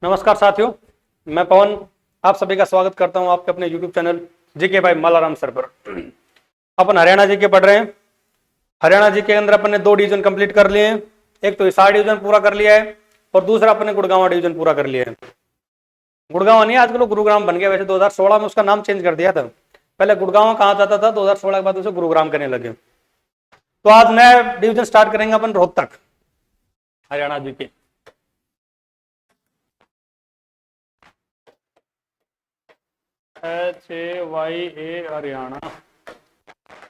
नमस्कार साथियों, मैं पवन आप सभी का स्वागत करता हूं आपके अपने YouTube channel GK by Malaram sir पर। अपन हरियाणा जी के पढ़ रहे हैं। हरियाणा जी के अंदर अपन ने 2 डिवीजन कंप्लीट कर लिए हैं। एक तो हिसार डिवीजन पूरा कर लिया है और दूसरा अपन ने गुड़गांव डिवीजन पूरा कर लिया है। गुड़गांव नहीं, आजकल वो गुरुग्राम बन गया। वैसे 2016 में उसका नाम चेंज कर दिया था। पहले गुड़गांव कहा जाता था, 2016 के बाद उसे गुरुग्राम करने लगे। तो आज नया डिवीजन स्टार्ट करेंगे अपन रोहतक हरियाणा जी के। HAYA हरियाणा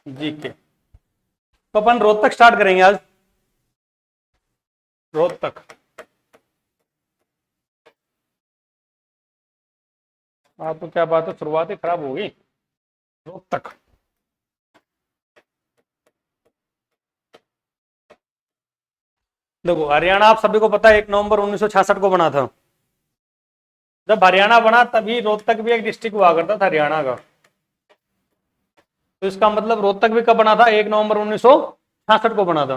जी के। तो अपन रोहतक स्टार्ट करेंगे आज। रोहतक आपको क्या बात है, शुरुआत ही खराब होगी। रोहतक देखो, हरियाणा आप सभी को पता है 1 नवंबर 1966 को बना था। जब हरियाणा बना तभी रोहतक भी एक डिस्ट्रिक्ट हुआ करता था हरियाणा का। तो इसका मतलब रोहतक भी कब बना था? 1 नवंबर 1966 को बना था।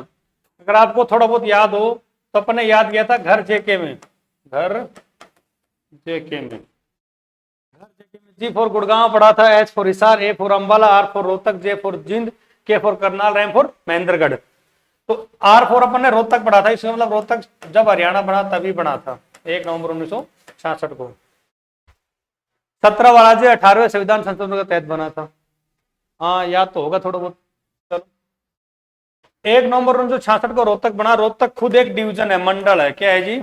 अगर आपको थोड़ा बहुत याद हो तो अपन ने याद किया था घर जेके में। घर जेके में जी फॉर गुड़गांव पढ़ा था, H for Hisar, A for Ambala, R for Rohtak, J for Jind, K for Karnal, M for Mahendragarh. तो R फॉर अपन ने रोहतक पढ़ा था। इसका मतलब रोहतक जब हरियाणा बना तभी बना था 1 नवंबर 1966 को। 17वां राज्य 18वें संविधान संशोधन के तहत बना था। हाँ, याद तो होगा थोड़ा बहुत। चलो, 1 नवंबर 1966 को रोहतक बना। रोहतक खुद एक डिवीजन है, मंडल है। क्या है जी?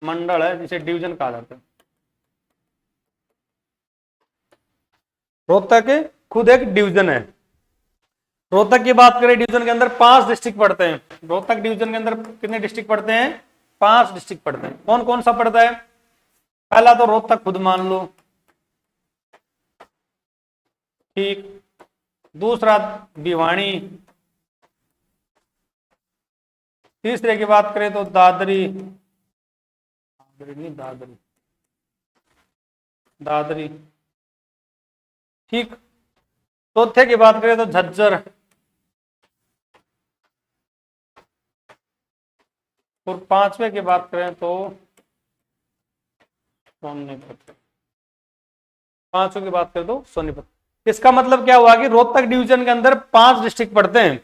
मंडल है, जिसे डिवीजन कहा जाता है। रोहतक खुद एक डिवीजन है। रोहतक की बात करें, डिवीजन के अंदर 5 डिस्ट्रिक्ट पड़ते हैं। रोहतक डिवीजन के अंदर कितने डिस्ट्रिक्ट पड़ते हैं? 5 डिस्ट्रिक्ट पड़ते हैं। कौन कौन सा पड़ता है? पहला तो रोहतक खुद मान लो, ठीक। दूसरा भिवानी। तीसरे की बात करें तो दादरी, दादरी, ठीक। चौथे की बात करें तो झज्जर, और 5वें की बात करें तो सोनीपत। 5वें की बात करें तो सोनीपत। इसका मतलब क्या हुआ कि रोहतक डिवीजन के अंदर 5 डिस्ट्रिक्ट पड़ते हैं।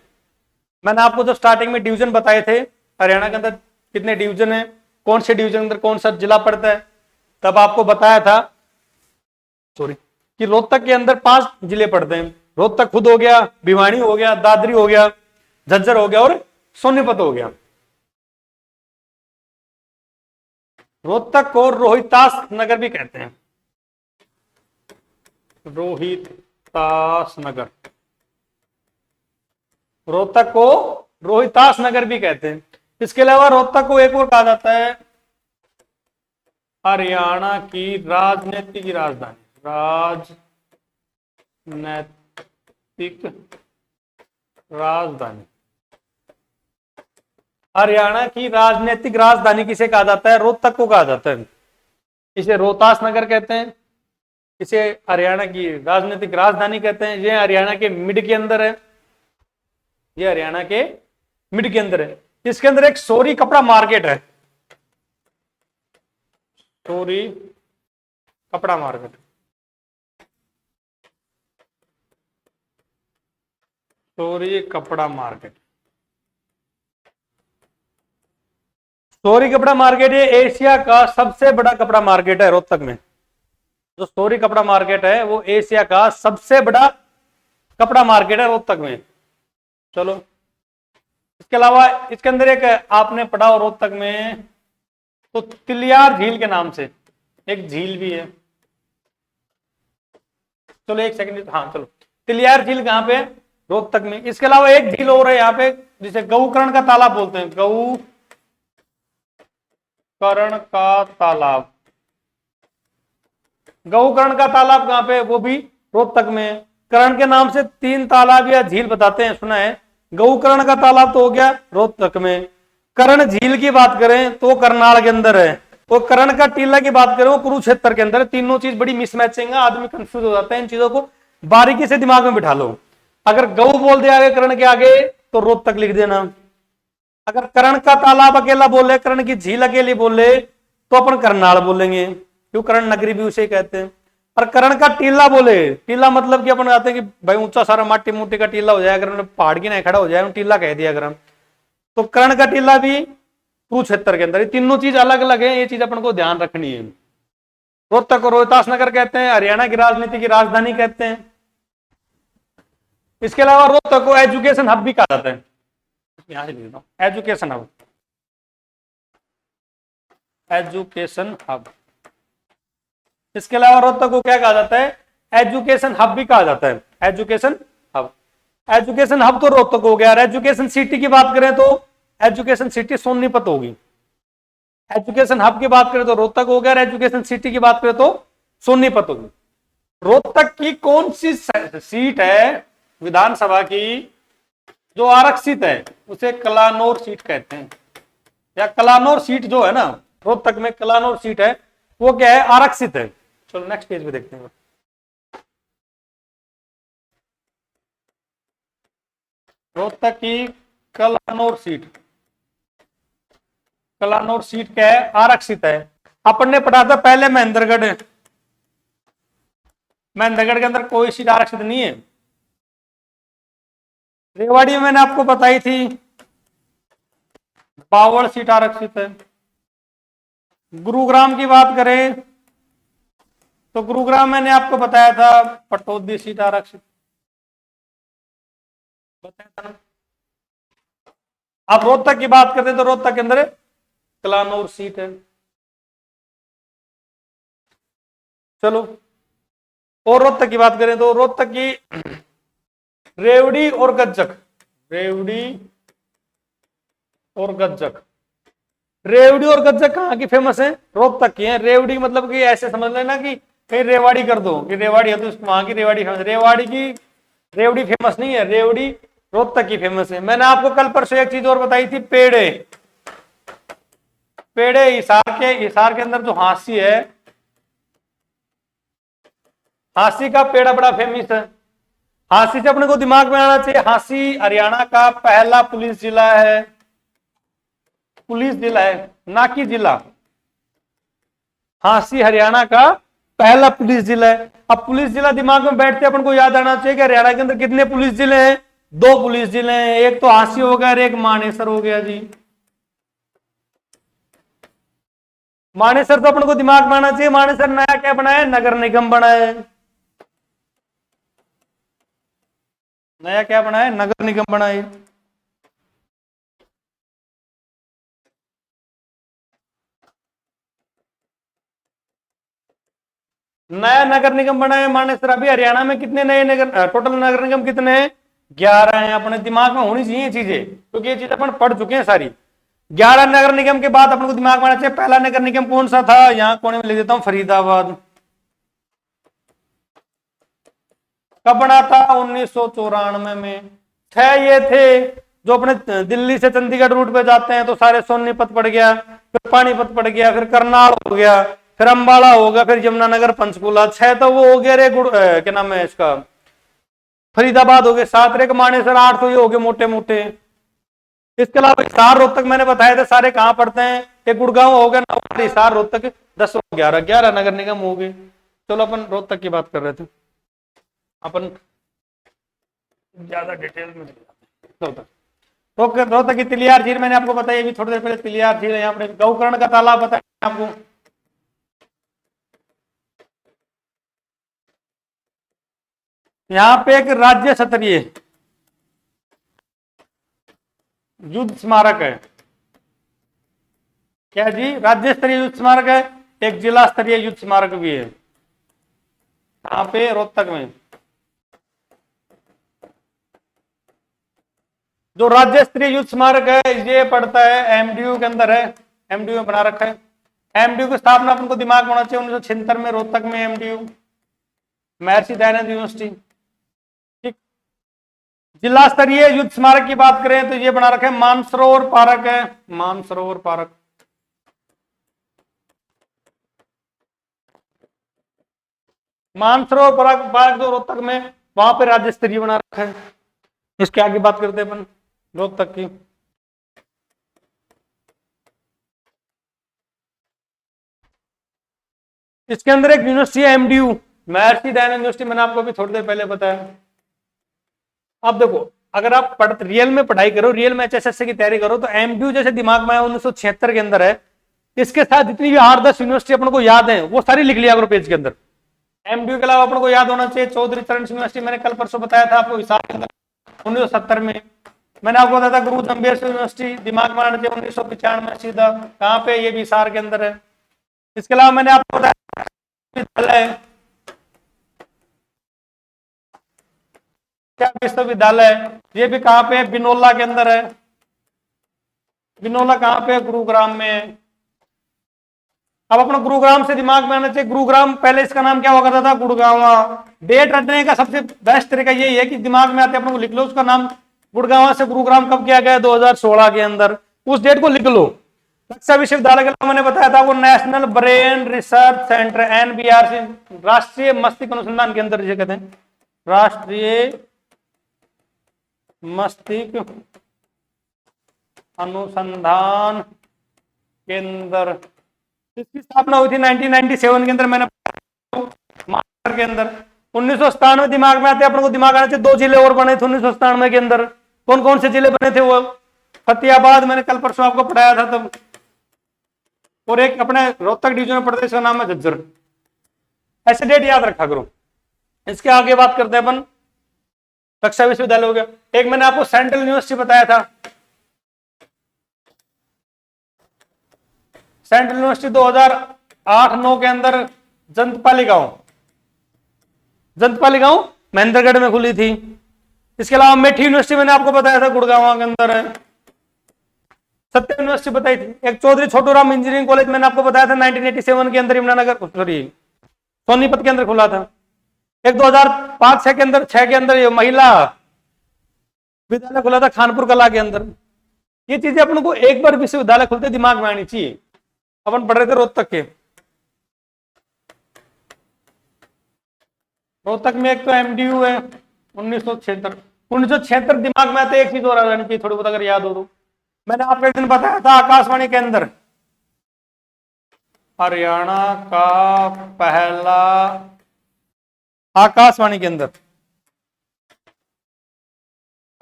मैंने आपको जब स्टार्टिंग में डिवीजन बताए थे हरियाणा के अंदर कितने डिवीजन है, कौन से डिवीजन के अंदर कौन सा जिला पड़ता है, तब आपको बताया था कि रोहतक के अंदर 5 जिले पड़ते हैं। रोहतक खुद हो गया, भिवानी हो गया, दादरी हो गया, झज्जर हो गया और सोनीपत हो गया। रोहतक को रोहितास नगर भी कहते हैं। रोहितास नगर, रोहतक को रोहितास नगर भी कहते हैं। इसके अलावा रोहतक को एक और कहा जाता है हरियाणा की राजनीतिक राजधानी। राजनैतिक राजधानी, हरियाणा की राजनीतिक राजधानी किसे कहा जाता है? रोहतक को कहा जाता है। इसे रोहतास नगर कहते हैं, इसे हरियाणा की राजनीतिक राजधानी कहते हैं। ये हरियाणा के मिड के अंदर है, ये हरियाणा के मिड के अंदर है। इसके अंदर एक सोरी कपड़ा मार्केट है, सोरी कपड़ा मार्केट, सोरी कपड़ा मार्केट। सोरी कपड़ा मार्केट ये एशिया का सबसे बड़ा कपड़ा मार्केट है। रोहतक में जो सोरी कपड़ा मार्केट है वो एशिया का सबसे बड़ा कपड़ा मार्केट है रोहतक में। चलो, इसके अलावा इसके अंदर एक आपने पढ़ा हो रोहतक में तो तिलियार झील के नाम से एक झील भी है। चलो एक सेकंड, हाँ चलो, तिलियार झील कहां पे? रोहतक में। इसके अलावा एक झील और है यहाँ पे जिसे गौकर्ण का तालाब बोलते हैं। गौकर्ण का तालाब, गौकर्ण का तालाब कहां पे? वो भी रोहतक में। कर्ण के नाम से 3 तालाब या झील बताते हैं, सुना है? गौकर्ण का तालाब तो हो गया रोहतक में। कर्ण झील की बात करें तो करनाल के अंदर है। वो कर्ण का टीला की बात करें वो कुरुक्षेत्र के अंदर है। तीनों चीज बड़ी मिसमैचिंग है, आदमी कंफ्यूज हो जाता है। इन चीजों को बारीकी से दिमाग में बिठा लो। अगर गौ बोल दिया आगे कर्ण के आगे तो रोहतक लिख देना। अगर कर्ण का तालाब अकेला बोले, कर्ण की झील अकेली बोले तो अपन करनाल बोलेंगे, क्यों कर्ण नगरी भी उसे कहते हैं। और कर्ण का टीला बोले, टीला मतलब कि अपन आते हैं कि भाई ऊंचा सारा माटी मोटी का टीला हो जाए, अगर पहाड़ की नहीं खड़ा हो जाए टीला कह दिया अगर हम, तो कर्ण का टीला भी कुरुक्षेत्र के अंदर। ये तीनों चीज अलग अलग है, ये चीज अपन को ध्यान रखनी है। रोहतक को रोहतास नगर कहते हैं, हरियाणा की राजनीति की राजधानी कहते हैं। इसके अलावा रोहतक को एजुकेशन हब भी कहा जाता है, यहां से लिख देता हूं, एजुकेशन हब, एजुकेशन हब। इसके अलावा रोहतक को क्या कहा जाता है, एजुकेशन हब भी कहा जाता है, एजुकेशन हब। एजुकेशन हब तो रोहतक हो गया। और एजुकेशन सिटी की बात करें तो एजुकेशन सिटी सोनीपत होगी। एजुकेशन हब की बात करें तो रोहतक हो गया, और एजुकेशन सिटी की बात करें तो सोनीपत होगी। रोहतक की कौन सी सीट है विधानसभा की जो आरक्षित है, उसे कलानौर सीट कहते हैं, या कलानौर सीट जो है ना, रोहतक में कलानौर सीट है, वो क्या है, आरक्षित है। चलो नेक्स्ट पेज पे देखते हैं। रोहतक की कलानौर सीट, कलानौर सीट क्या है, आरक्षित है। अपन ने पढ़ा था पहले महेंद्रगढ़, महेंद्रगढ़ के अंदर कोई सीट आरक्षित नहीं है। रेवाड़ी में मैंने आपको बताई थी 52 सीट आरक्षित है। गुरुग्राम की बात करें तो गुरुग्राम मैंने आपको बताया था पटौदी सीट आरक्षित बताया था ना। आप रोहतक की बात करते हैं तो रोहतक के अंदर कलानौर सीट है। चलो, और रोहतक की बात करें तो रोहतक की रेवड़ी और गज्जक, रेवड़ी और गज्जक, रेवड़ी और गज्जक कहाँ की फेमस है, रोहतक की है। रेवड़ी मतलब कि ऐसे समझ लेना कि कहीं रेवाड़ी कर दो कि रेवाड़ी है तो वहां की रेवाड़ी फेमस, रेवाड़ी की रेवड़ी फेमस नहीं है, रेवड़ी रोहतक की फेमस है। मैंने आपको कल परसों एक चीज और बताई थी, पेड़े, पेड़े हिसार के अंदर जो हांसी है, हांसी का पेड़ा बड़ा फेमस है। हांसी से अपने को दिमाग में आना चाहिए, हांसी हरियाणा का पहला पुलिस जिला है, पुलिस जिला है ना कि जिला। हांसी हरियाणा का पहला पुलिस जिला है। अब पुलिस जिला दिमाग में बैठते अपन को याद आना चाहिए कि हरियाणा के अंदर कितने पुलिस जिले हैं, 2 पुलिस जिले हैं, एक तो हांसी हो गया और एक मानेसर हो गया जी। मानेसर तो अपन को दिमाग में आना चाहिए, मानेसर नया क्या बनाया, नगर निगम बनाया, नया क्या बनाया, नगर निगम बनाए। नया नगर निगम बनाए मानेसर। अभी हरियाणा में कितने नए नगर, टोटल नगर निगम कितने हैं, 11 हैं। अपने दिमाग में होनी चाहिए चीजें, क्योंकि ये चीज अपन पढ़ चुके हैं सारी। 11 नगर निगम के बाद अपन को दिमाग में आना चाहिए पहला नगर निगम कौन सा था, यहां कोने में लिख देता हूं, फरीदाबाद। कब बना था, 1994 में। 6 ये थे जो अपने दिल्ली से चंडीगढ़ रूट पे जाते हैं तो सारे सोनीपत पड़ गया, फिर पानीपत पड़ गया, फिर करनाल हो गया, फिर अंबाला हो गया, फिर यमुनानगर, पंचकुला। 6 तो वो हो गया रे क्या नाम है इसका, फरीदाबाद हो गए। 7 रे मानेसर, 8 तो ये हो गए मोटे मोटे। इसके अलावा हिसार रोहतक मैंने बताया था सारे कहां पड़ते हैं, एक गुड़गांव हो गया, हिसार रोहतक 10 और 11 नगर निगम हो गए। चलो अपन रोहतक की बात कर रहे थे, अपन ज्यादा डिटेल में रोहतक, रोहतक की तिलियार झील मैंने आपको बताई अभी थोड़ी देर पहले, तिलियार झील है। यहाँ पे गौकर्ण का तालाब बताया आपको, यहाँ पे एक राज्य स्तरीय युद्ध स्मारक है। क्या जी, राज्य स्तरीय युद्ध स्मारक है, एक जिला स्तरीय युद्ध स्मारक भी है यहाँ पे रोहतक में। जो राज्य स्तरीय युद्ध स्मारक है ये पड़ता है एमडीयू के अंदर है, एमडीयू में बना रखा है। एमडीयू की स्थापना अपन को दिमाग में होना चाहिए 1976 में, रोहतक में एमडीयू, महर्षि दयानंद यूनिवर्सिटी। ठीक, जिला स्तरीय युद्ध स्मारक की बात करें तो ये बना रखा है मानसरोवर पार्क है, मानसरोवर पार्क। मानसरोवर पार्क जो रोहतक में, वहां पे राज्य स्तरीय बना रखा है। इसके आगे बात करते हैं अपन रोहतक की। इसके अंदर एक यूनिवर्सिटी है एमडीयू, महर्षि दयानंद यूनिवर्सिटी, मैंने आपको अभी थोड़ी देर पहले बताया। अब देखो, अगर आप रियल में पढ़ाई करो, रियल में एचएसएससी की तैयारी करो, तो एमडीयू जैसे दिमाग में 1976 के अंदर है, इसके साथ जितनी भी 8-10 यूनिवर्सिटी अपन को याद है वो सारी लिख लिया करो पेज के अंदर। एमडीयू के अलावा अपन को याद होना चाहिए चौधरी चरण सिंह यूनिवर्सिटी, मैंने कल परसों बताया था आपको, हिसार के अंदर 1970 में। मैंने आपको बताया था गुरु जम्बेश्वर यूनिवर्सिटी, दिमाग में आना चाहिए 1995 सीधा, कहाँ पे, ये भी हिसार के अंदर है। इसके अलावा मैंने आपको बताया विश्वविद्यालय, ये भी कहाँ पे है, बिनोला के अंदर है। बिनोला कहाँ पे है, गुरुग्राम में है। अब अपना गुरुग्राम से दिमाग में आना चाहिए, गुरुग्राम पहले इसका नाम क्या हुआ करता था, गुड़गांवा। डेट रटने का सबसे बेस्ट तरीका यही है कि दिमाग में आते अपने को लिख लो उसका नाम, गुड़गांवा से गुरुग्राम कब किया गया, 2016 के अंदर, उस डेट को लिख लो। रक्षा विश्वविद्यालय के लिए मैंने बताया था वो नेशनल ब्रेन रिसर्च सेंटर, एनबीआरसी, राष्ट्रीय मस्तिष्क अनुसंधान केंद्र जिसे कहते हैं, राष्ट्रीय मस्तिष्क अनुसंधान केंद्र। इसकी स्थापना हुई थी 1997 के अंदर, मैंने के अंदर 1997 दिमाग में आते अपने को, दिमाग आने से 2 जिले और बने थे 1997 के अंदर। कौन कौन से जिले बने थे वो, फतेहाबाद, मैंने कल परसों आपको पढ़ाया था तब, और एक अपने रोहतक डिवीजन में पड़ता है, इसका नाम है झज्जर। ऐसे डेट याद रखा करो। इसके आगे बात करते हैं अपन, रक्षा विश्वविद्यालय हो गया। एक मैंने आपको सेंट्रल यूनिवर्सिटी बताया था, सेंट्रल यूनिवर्सिटी 2008-9 के अंदर जंतपाली गांव महेंद्रगढ़ में खुली थी। इसके अलावा मेठी यूनिवर्सिटी मैंने आपको बताया था, गुड़गांव के अंदर है। सत्य यूनिवर्सिटी बताई थी। एक चौधरी छोटूराम इंजीनियरिंग कॉलेज मैंने आपको बताया था 1987 के अंदर यमुनानगर, सॉरी सोनीपत के अंदर खुला था। एक 2005-6 के अंदर ये महिला विद्यालय खुला था खानपुर कला के अंदर। ये चीजें अपन को एक बार विश्वविद्यालय खुलते दिमाग में आनी चाहिए। अपन पढ़ रहे थे रोहतक के, रोहतक में एक तो एमडीयू है 1976 दिमाग में आते। एक चीज और आ जानी चाहिए थोड़ी बहुत अगर याद हो तो, मैंने आपको एक दिन बताया था आकाशवाणी के अंदर, हरियाणा का पहला आकाशवाणी के अंदर,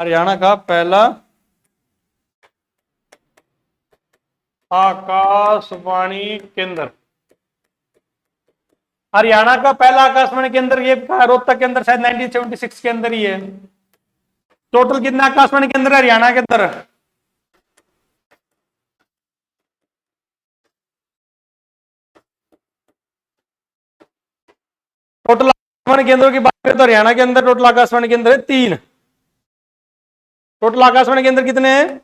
हरियाणा का पहला आकाशवाणी केंद्र, हरियाणा का पहला आकाशवाणी केंद्र ये रोहतक के अंदर शायद 1976 के अंदर ही है। टोटल कितने आकाशवाणी केंद्र है हरियाणा के अंदर, टोटल आकाशवाणी केंद्रों की बात करें तो हरियाणा के अंदर टोटल आकाशवाणी केंद्र है 3। टोटल आकाशवाणी केंद्र कितने हैं,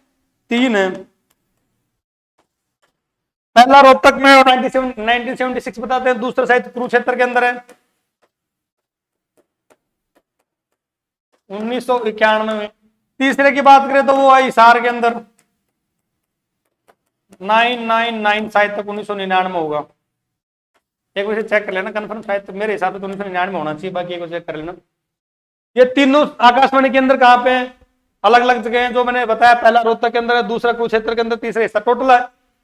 3 है। पहला रोहतक में 1976 बताते हैं, दूसरा शायद कुरुक्षेत्र के अंदर है 1991 में। तीसरे की बात करें तो वो है हिसार के अंदर 999 शायद तक 1999 होगा। एक बार चेक कर लेना कंफर्म, शायद तो मेरे हिसाब से 1999 में होना चाहिए, बाकी एक बार चेक कर लेना। ये तीनों आकाशवाणी केंद्र कहाँ पे हैं, अलग अलग जगह हैं जो मैंने बताया। पहला रोहतक के अंदर है, दूसरा कुरुक्षेत्र के अंदर, तीसरा हिस्सा। टोटल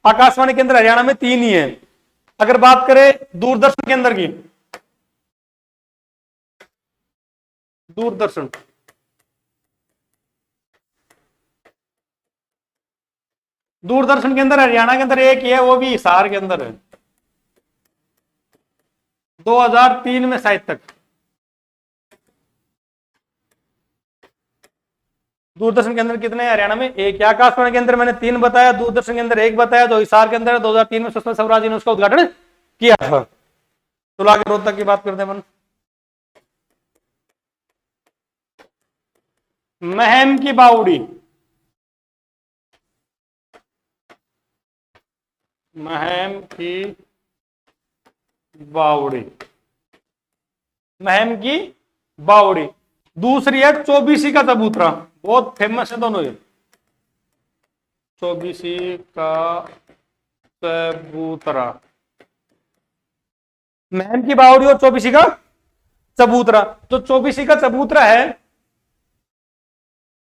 आकाशवाणी केंद्र हरियाणा में 3 ही है। अगर बात करें दूरदर्शन केंद्र की, दूरदर्शन दूरदर्शन के अंदर हरियाणा के अंदर एक ही है, वो भी हिसार के अंदर है 2003 में शायद तक। दूरदर्शन के अंदर कितने हरियाणा में, एक। आकाशवाणी के अंदर मैंने 3 बताया, दूरदर्शन के अंदर 1 बताया, जो हिसार के अंदर है। 2003 में सुषमा स्वराज जी ने उसका उद्घाटन किया था। तो आगे रोहतक की बात करते हैं अपन। महम की बावड़ी, महम की बावड़ी, महम की बावड़ी। दूसरी है चौबीसी का चबूतरा, बहुत फेमस है दोनों ये। चौबीसी का चबूतरा, महम की बावड़ी और चौबीसी का चबूतरा। जो चौबीसी का चबूतरा है,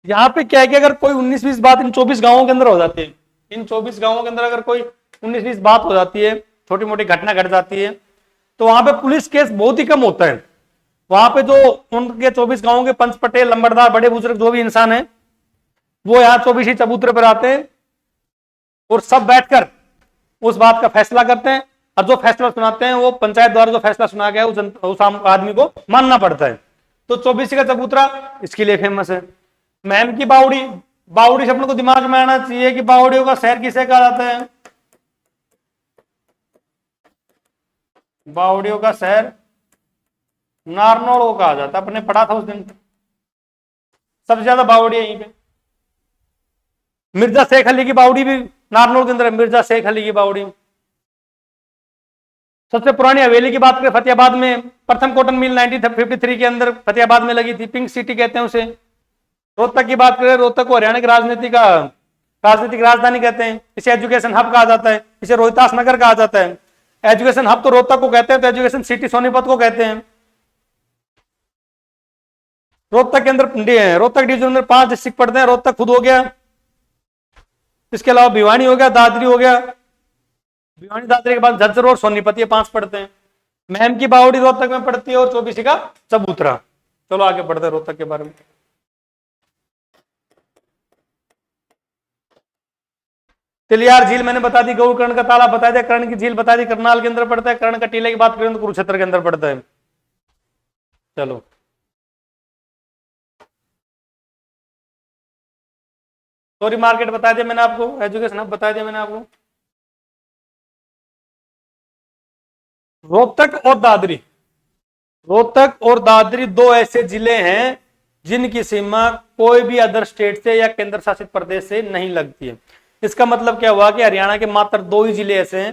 यहां पे क्या है कि अगर कोई 19-20 बात इन 24 गांवों के अंदर हो जाती है, इन 24 गांवों के अंदर अगर कोई 19-20 बात हो जाती है, छोटी मोटी घटना घट जाती है, तो वहां पे पुलिस केस बहुत ही कम होता है। वहां पे जो उनके 24 गांवों के पंच पटेल, लंबरदार, बड़े बुजुर्ग जो भी इंसान है, वो यहाँ 24 चबूतरे पर आते हैं और सब बैठकर उस बात का फैसला करते हैं। और जो फैसला सुनाते हैं वो पंचायत द्वारा जो फैसला सुना गया उस आदमी को मानना पड़ता है। तो 24 का चबूतरा इसके लिए फेमस है। मैम की बावड़ी, बावड़ी से अपने को दिमाग में आना चाहिए कि बावड़ियों का शहर किसे कहा जाता है? बावड़ियों का शहर नारनौल को कहा जाता है। अपने पढ़ा था उस दिन। सबसे ज्यादा बावड़ी यहीं पे। मिर्जा शेख अली की बावड़ी भी नारनौल के अंदर है। मिर्जा शेख अली की बावड़ी। सबसे पुरानी हवेली की बात करें, फतेहाबाद में प्रथम कॉटन मिल 1953 के अंदर फतेहाबाद में लगी थी। पिंक सिटी कहते हैं उसे। रोहतक की बात करें, रोहतक को हरियाणा की राजनीतिक राजधानी कहते हैं। इसे एजुकेशन हब कहा जाता है। इसे रोहतास नगर कहा जाता है। एजुकेशन हब तो रोहतक को कहते हैं, तो एजुकेशन सिटी सोनीपत को कहते हैं। रोहतक के अंदर रोहतक डिवीजन में 5 डिस्ट्रिक्ट पड़ते हैं। रोहतक खुद हो गया, इसके अलावा भिवानी हो गया, दादरी हो गया। भिवानी दादरी के बाद झज्जर और सोनीपत, ये 5 पड़ते हैं। मैम की बावड़ी रोहतक में पड़ती है और 24 का चबूतरा। चलो आगे बढ़ते हैं रोहतक के बारे में। तिलियार झील मैंने बता दी, गौकर्ण का तालाब बता दिया, कर्ण की झील बता दी, करनाल के अंदर पड़ता है। कर्ण का टीले की बात करें तो कुरुक्षेत्र के अंदर पड़ता है। चलो सॉरी मार्केट बता दिया मैंने आपको, एजुकेशन हब बता दिया मैंने आपको। रोहतक और दादरी 2 ऐसे जिले हैं जिनकी सीमा कोई भी अदर स्टेट से या केंद्र शासित प्रदेश से नहीं लगती है। इसका मतलब क्या हुआ कि हरियाणा के मात्र 2 ही जिले ऐसे हैं,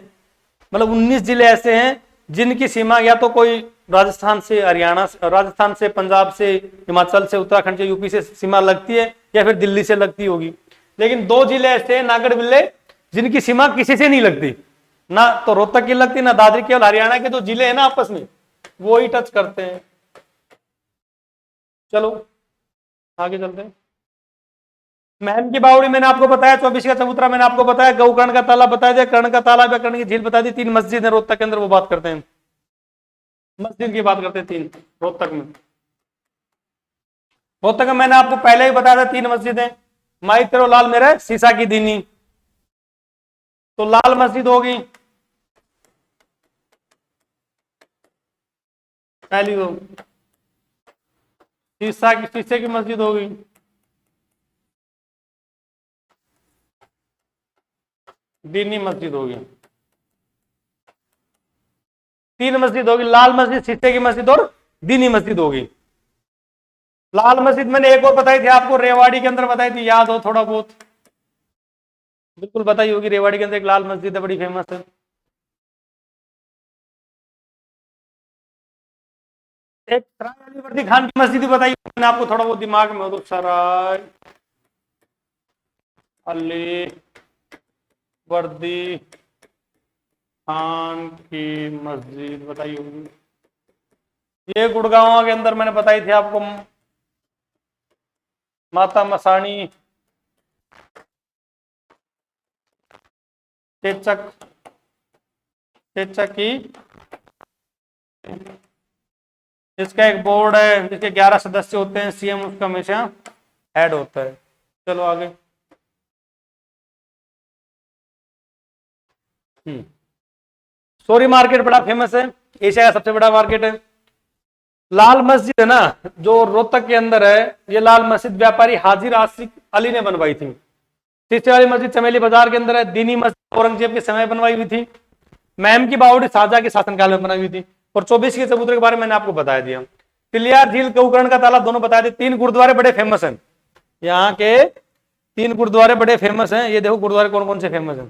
मतलब 19 जिले ऐसे हैं जिनकी सीमा या तो कोई राजस्थान से, राजस्थान से, पंजाब से, हिमाचल से, उत्तराखंड से, यूपी से सीमा लगती है, या फिर दिल्ली से लगती होगी। लेकिन 2 जिले ऐसे हैं नागढ़ बिल्ले जिनकी सीमा किसी से नहीं लगती, ना तो रोहतक की लगती ना दादरी। केवल हरियाणा के 2 जिले हैं ना आपस में, वो ही टच करते हैं। चलो आगे चलते हैं। मैम की बावड़ी मैंने आपको बताया, 24 का चबूतरा मैंने आपको बताया, गौकर्ण का तालाब बताया दिया, कर्ण का तालाब या कर्ण की झील बता दी। 3 मस्जिद है रोहतक के अंदर, वो बात करते हैं। मस्जिद की बात करते हैं 3 रोहतक में। रोहतक में मैंने आपको पहले ही बताया था 3 मस्जिदें। माई तेरो लाल मेरे सीसा की दीनी, तो लाल मस्जिद होगी पहली। तो शीशे की मस्जिद होगी। दीनी मस्जिद होगी। 3 मस्जिद होगी, लाल मस्जिद, शीशे की मस्जिद और दीनी मस्जिद होगी। लाल मस्जिद मैंने एक और बताई थी आपको, रेवाड़ी के अंदर बताई थी, याद हो थोड़ा बहुत? बिल्कुल बताई होगी। रेवाड़ी के अंदर एक लाल मस्जिद है, बड़ी फेमस है। एक सराय अली वर्दी खान की मस्जिद भी बताई मैंने आपको, थोड़ा बहुत दिमाग में हो तो। सराय अली वर्दी खान की मस्जिद बताई होगी। ये गुड़गांव के अंदर मैंने बताई थी आपको, माता मसाणी चेचक की, इसका एक बोर्ड है जिसके 11 सदस्य होते हैं, सीएम उसका हमेशा हेड होता है। चलो आगे। सोरी मार्केट बड़ा फेमस है, एशिया का सबसे बड़ा मार्केट है। लाल मस्जिद है ना जो रोहतक के अंदर है, ये लाल मस्जिद व्यापारी हाजिर आसिफ अली ने बनवाई थी। शीशे वाली मस्जिद चमेली बाजार के अंदर है। दीनी मस्जिद औरंगजेब के समय बनवाई हुई थी। मैम की बावड़ी शाहजहां के शासनकाल में बनाई हुई थी। और 24 के चबूतरे के बारे में मैंने आपको बता दिया। तिलियार झील, गौकर्ण का तालाब दोनों बता दिए। 3 गुरुद्वारे बड़े फेमस हैं यहाँ के, 3 गुरुद्वारे बड़े फेमस हैं। ये देखो गुरुद्वारे कौन कौन से फेमस हैं।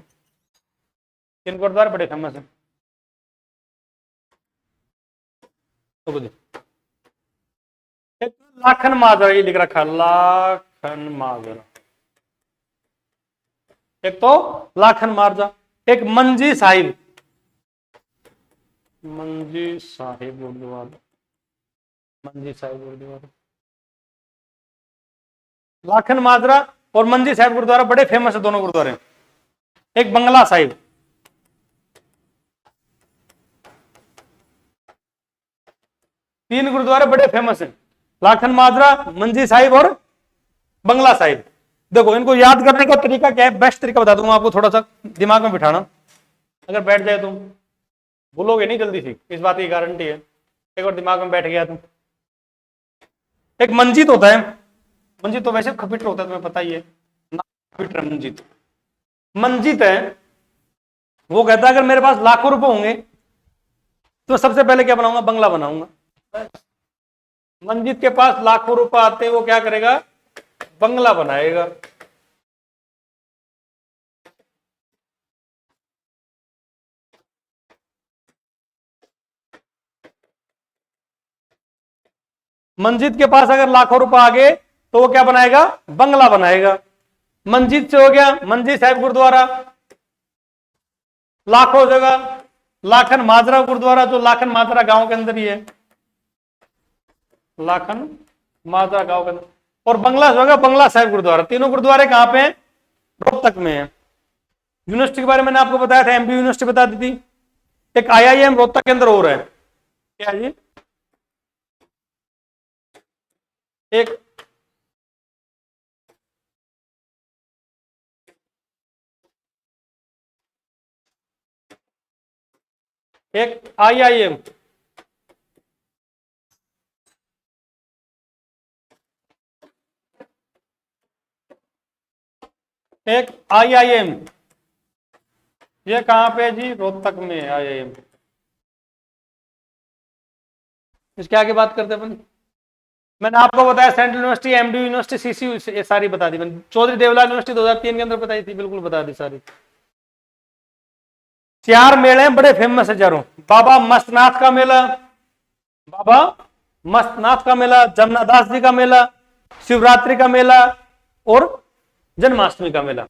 3 गुरुद्वारे बड़े फेमस हैं। तो एक लाखन माजरा, ये लिख रखा लाखन माजरा, एक तो लाखन माजरा, एक मंजी साहिब गुरुद्वारा, लाखन माजरा और मंजी साहिब गुरुद्वारा बड़े फेमस है दोनों गुरुद्वारे। एक बंगला साहिब, तीन गुरुद्वारे बड़े फेमस हैं, लाखन माजरा, मंजी साहिब और बंगला साहिब। देखो इनको याद करने का तरीका क्या है, बेस्ट तरीका बता दूंगा आपको, थोड़ा सा दिमाग में बिठाना, अगर बैठ जाए तो भूलोगे नहीं जल्दी से, इस बात की गारंटी है, एक बार दिमाग में बैठ गया तो। एक मंजीत होता है, मंजीत तो वैसे खपीटर होता है, तुम्हें पता ही है, खपीटर मंजीत। मंजीत है, वो कहता है अगर मेरे पास लाखों रुपए होंगे तो सबसे पहले क्या बनाऊंगा, बंगला बनाऊंगा। मंजीत के पास लाखों रुपए आते हैं, वो क्या करेगा, बंगला बनाएगा। मंजीत के पास अगर लाखों रुपए आ गए तो वो क्या बनाएगा, बंगला बनाएगा। मंजीत से हो गया मंजी साहिब गुरुद्वारा, लाखों जगह। लाखन माजरा गुरुद्वारा, जो लाखन माजरा गांव के अंदर ही है, लाखन माजरा गांव के अंदर। और बंगला जो है बंगला साहिब गुरुद्वारा। तीनों गुरुद्वारे कहां पे हैं, रोहतक में है। यूनिवर्सिटी के बारे में मैंने आपको बताया था, एमबी यूनिवर्सिटी बता दी थी। एक आईआईएम रोहतक के अंदर हो रहा है, क्या है ये, एक आईआईएम, एक आईआईएम, ये कहां पे है जी, रोहतक में है आईआईएम। इसके आगे बात करते हैं अपन। मैंने आपको बताया central university, MD university, CC, ये सारी बता दी मैंने। चौधरी देवलाल यूनिवर्सिटी 2003 के अंदर बताई थी, बिल्कुल बता दी सारी। चार मेले हैं बड़े फेमस है चारों। बाबा मस्तनाथ का मेला, बाबा मस्तनाथ का मेला, जमनादास जी का मेला, शिवरात्रि का मेला और जन्माष्टमी का मेला।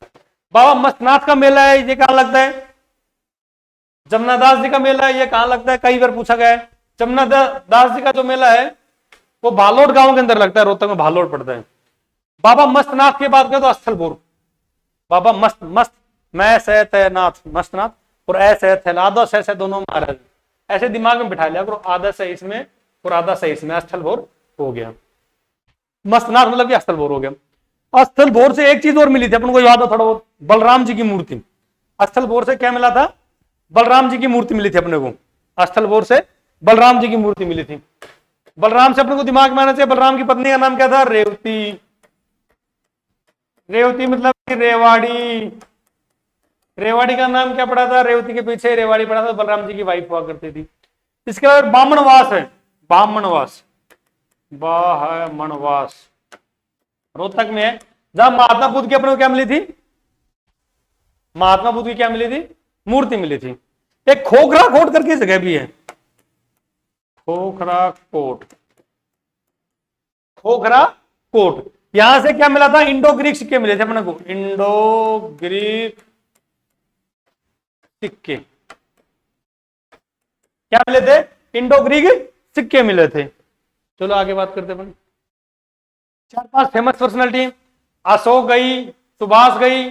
बाबा मस्तनाथ का मेला है, ये कहां लगता है, जमनादास जी का मेला है, ये कहां लगता है, कई बार पूछा गया है। जमनादास जी का जो मेला है वो भालोड गांव के अंदर लगता है, रोहतक में भालोड पड़ता है। बाबा मस्तनाथ की बात करें तो स्थलपुर, बाबा मस्त मस्त मैं सहत है नाथ, मस्तनाथ और ऐसे आधा से दोनों महाराज, ऐसे दिमाग में बिठा लिया करो, आधा से इसमें और आधा से इसमें, स्थलभोर हो गया। मस्तनाथ मतलब कि स्थलभोर हो गया। स्थलभोर से एक चीज और मिली थी अपन को, याद हो थोड़ा बहुत, बलराम जी की मूर्ति। स्थलभोर से क्या मिला था, बलराम जी की मूर्ति मिली थी अपने को। स्थलभोर से बलराम जी की मूर्ति मिली थी। बलराम से अपने को दिमाग में आना चाहिए, बलराम की पत्नी का नाम क्या था, रेवती। रेवती मतलब रेवाड़ी, रेवाड़ी का नाम क्या पड़ा था, रेवती के पीछे रेवाड़ी पड़ा था, बलराम जी की वाइफ हुआ करती थी। इसके बाद बामणवास है, बामणवास, बामणवास रोहतक में है, जहां महात्मा बुद्ध की अपने को क्या मिली थी, महात्मा बुद्ध की क्या मिली थी, मूर्ति मिली थी। एक खोखरा कोट करके जगह भी है, खोखरा कोट, खोखरा कोट। यहां से क्या मिला था, इंडो ग्रीक सिक्के मिले थे अपने को, इंडो ग्रीक सिक्के क्या मिले थे, इंडो ग्रीक सिक्के मिले थे। चलो आगे बात करते हैं। चार पांच फेमस पर्सनालिटी, अशोक गई, सुभाष गई,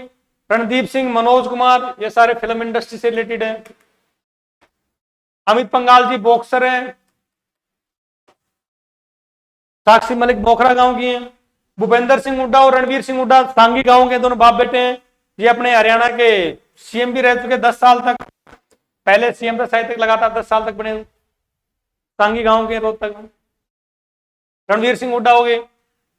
रणदीप सिंह, मनोज कुमार, ये सारे फिल्म इंडस्ट्री से रिलेटेड हैं। अमित पंघाल जी बॉक्सर हैं। साक्षी मलिक बोखरा गांव की हैं। भूपेंद्र सिंह हुड्डा और रणवीर सिंह हुड्डा सांगी गांव के दोनों बाप बेटे हैं। ये अपने हरियाणा के सीएम भी रह चुके 10 साल तक, पहले सीएम थे शायद तक, लगातार 10 साल तक बने, सांगी गांव के रोहतक में। रणवीर सिंह हुड्डा हो गए।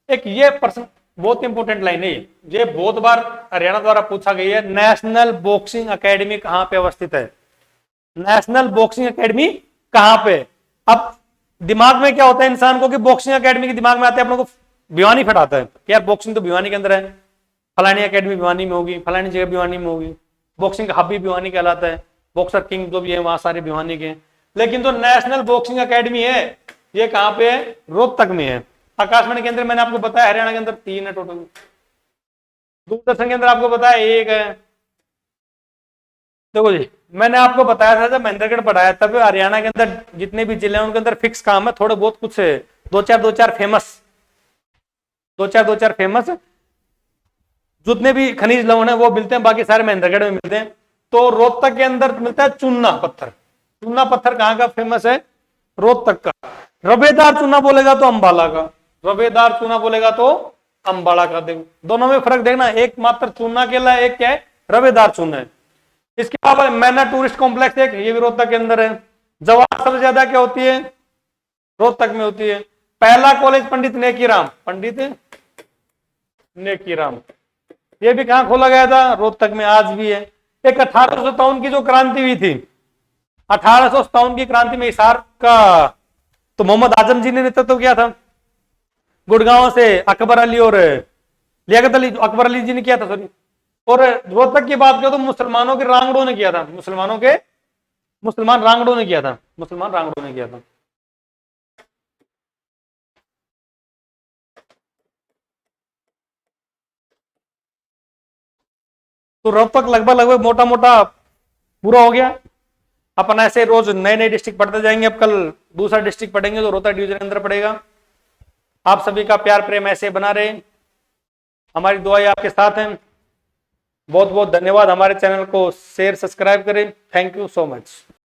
एक ये पर्सन बहुत इंपॉर्टेंट लाइन है, ये बहुत बार हरियाणा द्वारा पूछा गई है, नेशनल बॉक्सिंग अकेडमी कहां पे अवस्थित है, नेशनल बॉक्सिंग अकेडमी कहां पे। अब दिमाग में क्या होता है इंसान को कि बॉक्सिंग अकेडमी के दिमाग में आते हैं अपने को भिवानी फटाता है कि यार बॉक्सिंग तो भिवानी के अंदर है, फलानी अकेडमी भिवानी में होगी, फलानी जगह भिवानी में होगी, बॉक्सिंग का हब भी भिवानी कहलाता है, बॉक्सर किंग जो भी है वहां सारे भिवानी के हैं। लेकिन जो नेशनल बॉक्सिंग अकेडमी है ये कहां पे है, रोहतक में है। आकाशवाणी केंद्र मैंने आपको बताया हरियाणा के अंदर 3 है टोटल, दूरदर्शन के अंदर आपको बताया 1 है। देखो जी मैंने आपको बताया था जब महेंद्रगढ़ पढ़ाया तब हरियाणा के अंदर जितने भी जिले हैं उनके अंदर फिक्स काम है, थोड़े बहुत कुछ है, दो चार फेमस जितने भी खनिज लवण है वो मिलते हैं, बाकी सारे महेंद्रगढ़ में मिलते हैं। तो रोहतक के अंदर मिलता है चूना पत्थर। चूना पत्थर कहां का फेमस है, रोहतक का। रवेदार चूना बोलेगा तो अंबाला का, रवेदार चूना बोलेगा तो अंबाला का। देखो दोनों में फर्क देखना, एक मात्र चूना केला है, एक क्या है रवेदार चूना है। इसके अलावा मैना टूरिस्ट कॉम्प्लेक्स एक, ये भी रोहतक के अंदर है। जवाहर सबसे ज्यादा क्या होती है, रोहतक में होती है। पहला कॉलेज पंडित नेकीराम, पंडित नेकीराम, ये भी कहां खोला गया था, रोहतक में, आज भी है। एक 1857 की जो क्रांति हुई थी, 1857 की क्रांति में हिसार का तो मोहम्मद आजम जी ने नेतृत्व किया था। गुड़गांव से अकबर अली और लियाकत अली, अकबर अली जी ने किया था सॉरी। और रोहतक की बात करो तो मुसलमानों के रांगड़ों ने किया था, मुसलमान रांगड़ों ने किया था, मुसलमान रांगड़ों ने किया था। तो रोहतक लगभग मोटा मोटा पूरा हो गया। अपन ऐसे रोज नए नए डिस्ट्रिक्ट पढ़ते जाएंगे। अब कल दूसरा डिस्ट्रिक्ट पढ़ेंगे जो रोहतक डिवीजन के अंदर पड़ेगा। आप सभी का प्यार प्रेम ऐसे बना रहे, हमारी दुआएं आपके साथ हैं। बहुत बहुत धन्यवाद। हमारे चैनल को शेयर सब्सक्राइब करें। Thank you so much.